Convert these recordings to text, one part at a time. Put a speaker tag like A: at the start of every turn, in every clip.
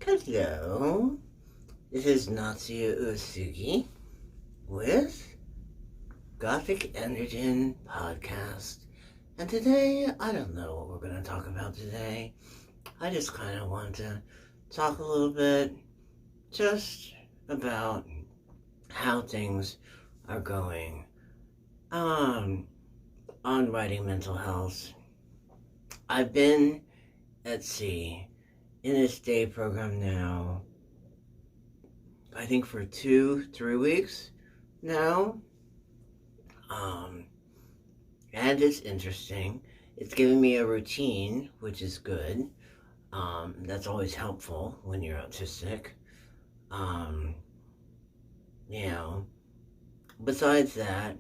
A: Hello, this is Natsuya with Gothic Androgyn podcast. And today, I don't know what we're going to talk about today. I just kind of want to talk a little bit just about how things are going on writing mental health. I've been at sea in this day program now, I think for 2-3 weeks now. And it's interesting. It's giving me a routine, which is good. That's always helpful when you're autistic. Besides that,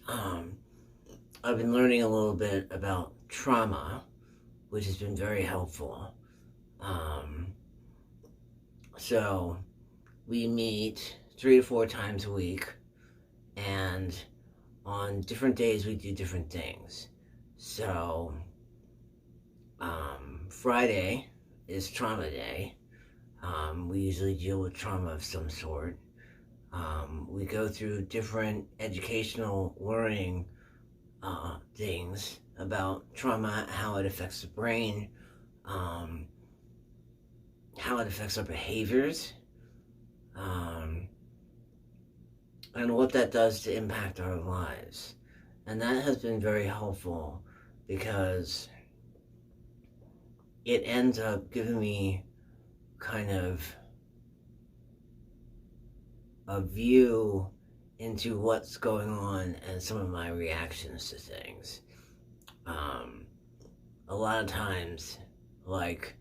A: I've been learning a little bit about trauma, which has been very helpful. So we meet 3 to 4 times a week, and on different days we do different things. So Friday is trauma day. We usually deal with trauma of some sort. We go through different educational learning things about trauma, how it affects the brain, how it affects our behaviors, and what that does to impact our lives. And that has been very helpful because it ends up giving me kind of a view into what's going on and some of my reactions to things. A lot of times, like,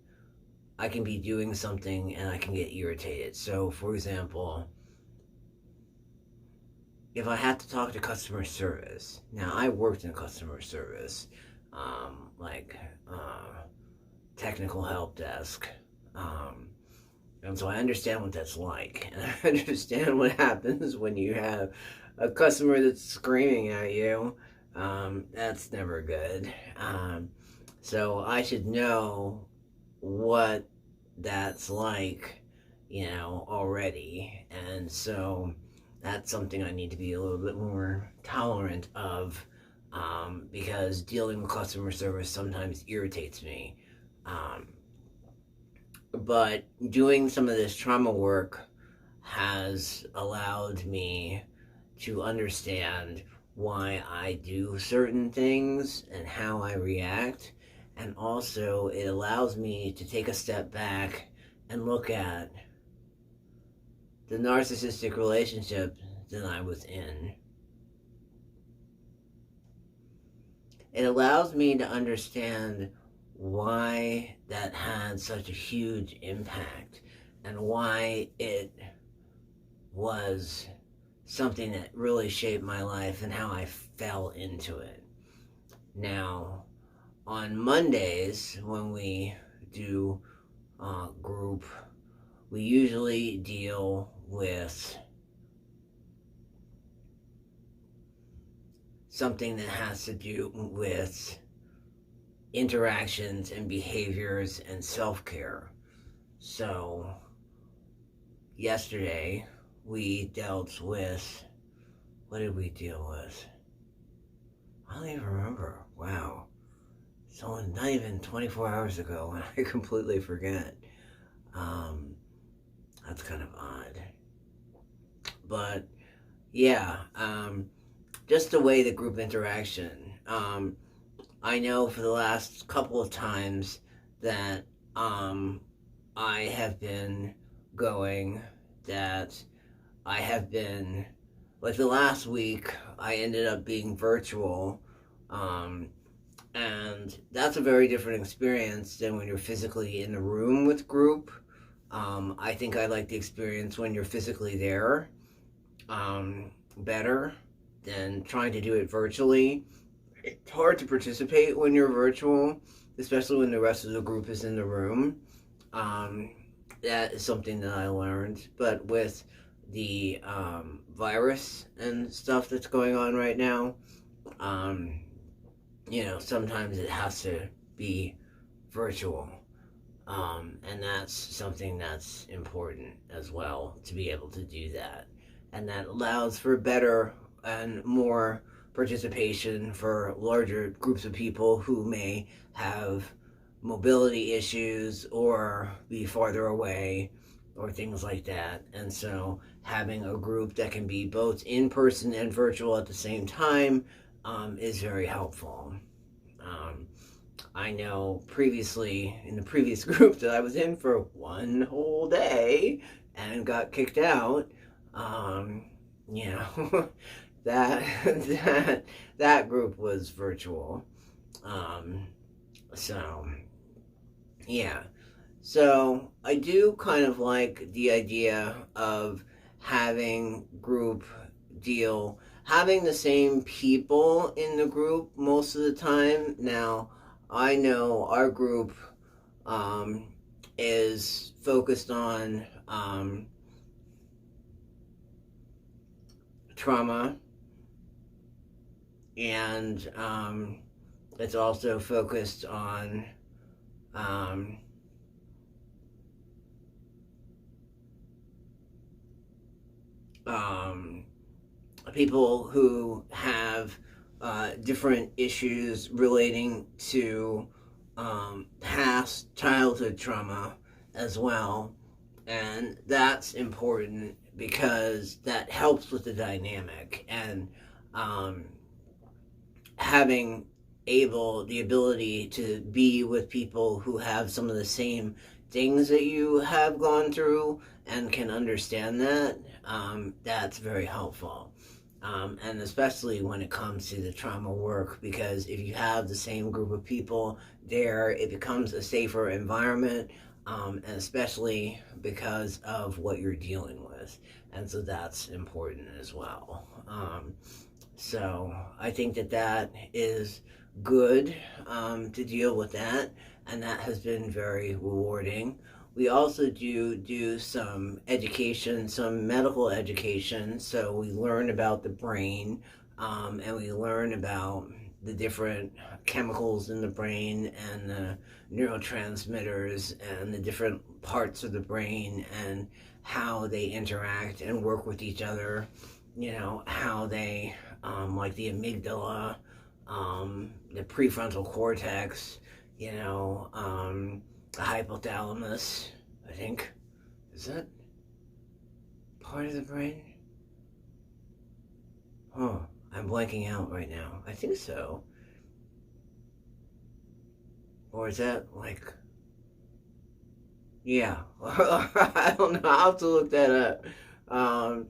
A: I can be doing something and I can get irritated. So, for example, if I have to talk to customer service, now I worked in customer service, technical help desk, and so I understand what that's like, and I understand what happens when you have a customer that's screaming at you. That's never good. So I should know what that's like, already. And so that's something I need to be a little bit more tolerant of, because dealing with customer service sometimes irritates me. But doing some of this trauma work has allowed me to understand why I do certain things and how I react. And also, it allows me to take a step back and look at the narcissistic relationship that I was in. It allows me to understand why that had such a huge impact and why it was something that really shaped my life and how I fell into it. Now, on Mondays, when we do group, we usually deal with something that has to do with interactions and behaviors and self-care. So, yesterday, we dealt with, what did we deal with? I don't even remember. Wow. So not even 24 hours ago, and I completely forget. That's kind of odd. But, yeah, just the way the group interaction. I know for the last couple of times that I have been going, that I have been, like the last week, I ended up being virtual, and that's a very different experience than when you're physically in the room with group. I think I like the experience when you're physically there better than trying to do it virtually. It's hard to participate when you're virtual, especially when the rest of the group is in the room. That is something that I learned. But with the virus and stuff that's going on right now, sometimes it has to be virtual. And that's something that's important as well, to be able to do that. And that allows for better and more participation for larger groups of people who may have mobility issues or be farther away or things like that. And so having a group that can be both in person and virtual at the same time is very helpful. Um, I know previously in the previous group that I was in for one whole day and got kicked out. Um, you know, that that group was virtual. Um, so yeah, so I do kind of like the idea of having group deal, having the same people in the group most of the time. Now, I know our group um, is focused on trauma, and it's also focused on um, um, people who have different issues relating to past childhood trauma as well. And that's important because that helps with the dynamic. And um, having the ability to be with people who have some of the same things that you have gone through and can understand that, that's very helpful. And especially when it comes to the trauma work, because if you have the same group of people there, it becomes a safer environment, and especially because of what you're dealing with. And so that's important as well. So I think that is good to deal with that, and that has been very rewarding. We also do some education, some medical education, so we learn about the brain, and we learn about the different chemicals in the brain and the neurotransmitters and the different parts of the brain and how they interact and work with each other. You know, how they, like the amygdala, the prefrontal cortex, the hypothalamus, I think. Is that part of the brain? Oh, I'm blanking out right now. I think so. Or is that like... Yeah. I don't know. I'll have to look that up. Um,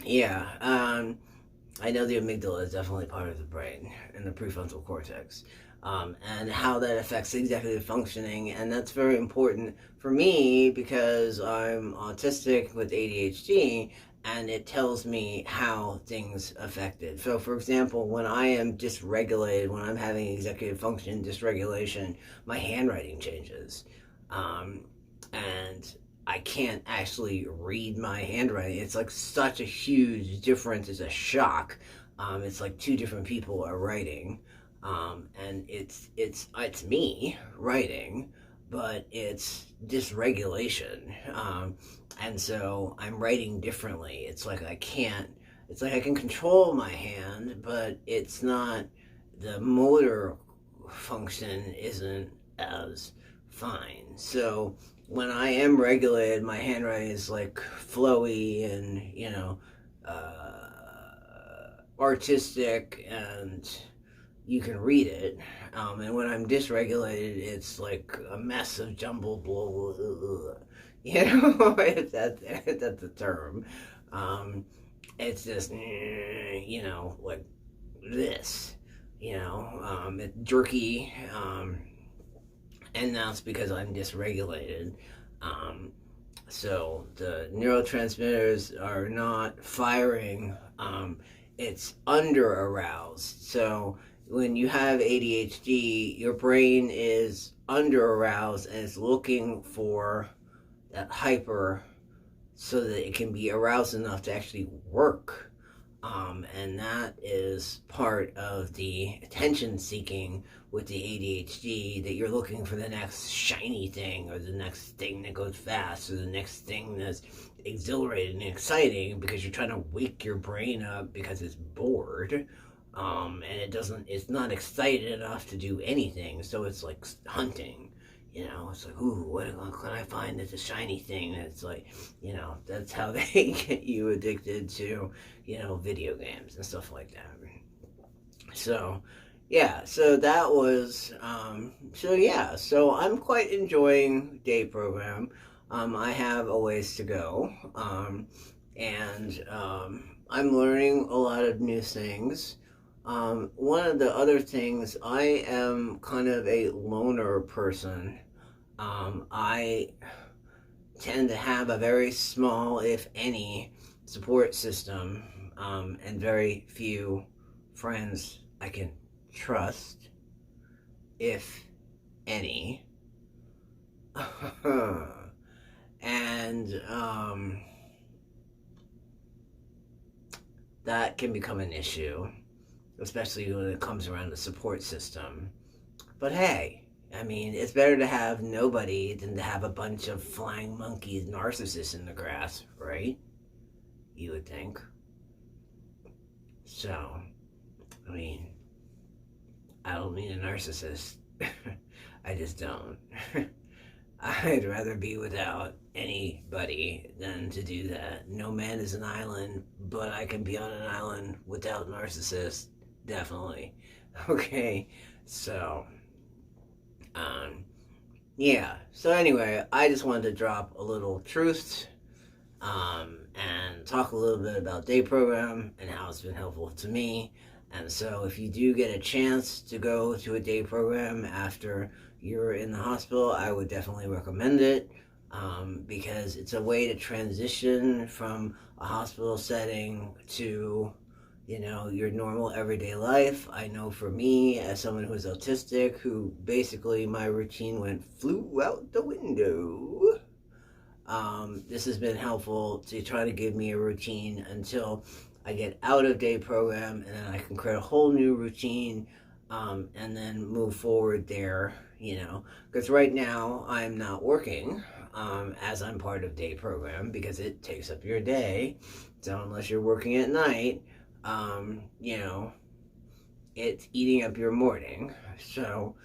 A: yeah. I know the amygdala is definitely part of the brain and the prefrontal cortex, and how that affects executive functioning. And that's very important for me because I'm autistic with ADHD, and it tells me how things affect it. So, for example, when I am dysregulated, when I'm having executive function dysregulation, my handwriting changes. And I can't actually read my handwriting. It's like such a huge difference. It's a shock. It's like two different people are writing, and it's me writing, but it's dysregulation, and so I'm writing differently. It's like I can't. It's like I can control my hand, but it's not. The motor function isn't as fine. So when I am regulated, my handwriting is like flowy and, artistic, and you can read it. And when I'm dysregulated, it's like a mess of jumbled, blah, blah, blah, blah. If that's the term. It's just, like this, it's jerky, and that's because I'm dysregulated. So the neurotransmitters are not firing. It's under aroused. So when you have ADHD, your brain is under aroused and it's looking for that hyper so that it can be aroused enough to actually work. And that is part of the attention seeking with the ADHD, that you're looking for the next shiny thing, or the next thing that goes fast, or the next thing that's exhilarating and exciting, because you're trying to wake your brain up because it's bored. And it's not excited enough to do anything, so it's like hunting. It's like, ooh, what can I find that's a shiny thing? That's like, that's how they get you addicted to, video games and stuff like that. So, yeah, so that was, so I'm quite enjoying day program. I have a ways to go, and I'm learning a lot of new things. One of the other things, I am kind of a loner person. I tend to have a very small, if any, support system, and very few friends I can trust, if any. And that can become an issue, especially when it comes around the support system. But hey, I mean, it's better to have nobody than to have a bunch of flying monkeys, narcissists in the grass, right? You would think. So, I mean, I don't mean a narcissist. I just don't. I'd rather be without anybody than to do that. No man is an island, but I can be on an island without narcissists. Definitely. Okay, so, yeah. So anyway, I just wanted to drop a little truth, and talk a little bit about day program and how it's been helpful to me. And so if you do get a chance to go to a day program after you're in the hospital, I would definitely recommend it, because it's a way to transition from a hospital setting to, your normal everyday life. I know for me, as someone who's autistic, who basically my routine flew out the window, this has been helpful to try to give me a routine until I get out of day program, and then I can create a whole new routine, and then move forward there, because right now I'm not working, as I'm part of day program, because it takes up your day. So unless you're working at night, it's eating up your morning. So,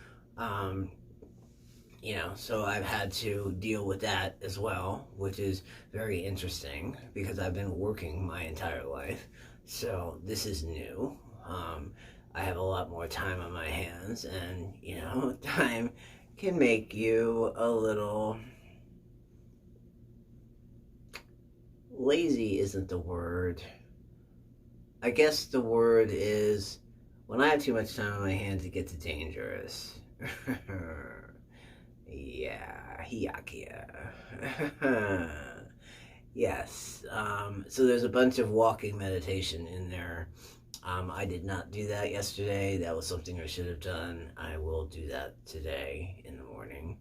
A: so I've had to deal with that as well, which is very interesting because I've been working my entire life. So this is new. I have a lot more time on my hands, and, time can make you a little lazy, isn't the word. I guess the word is, when I have too much time on my hands, it gets dangerous. Yeah, hiakia. Yes. So there's a bunch of walking meditation in there. I did not do that yesterday. That was something I should have done. I will do that today in the morning.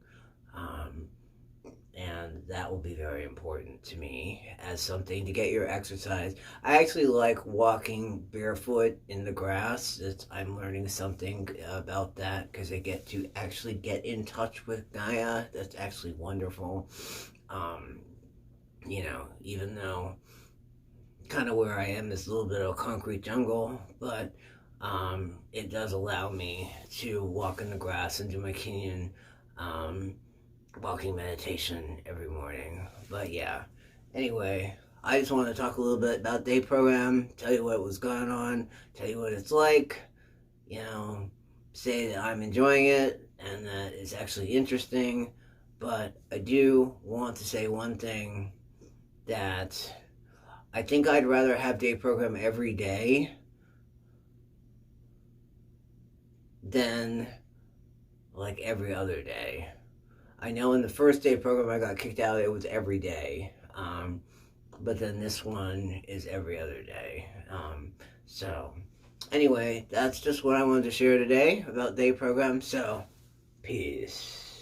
A: And that will be very important to me as something to get your exercise. I actually like walking barefoot in the grass. I'm learning something about that, because I get to actually get in touch with Gaia. That's actually wonderful. Even though kind of where I am is a little bit of a concrete jungle, but it does allow me to walk in the grass and do my Kenyan walking meditation every morning. But yeah, anyway, I just want to talk a little bit about day program, tell you what was going on, tell you what it's like, say that I'm enjoying it and that it's actually interesting. But I do want to say one thing, that I think I'd rather have day program every day than like every other day. I know in the first day program I got kicked out, it was every day. But then this one is every other day. So anyway, that's just what I wanted to share today about day program. So, peace.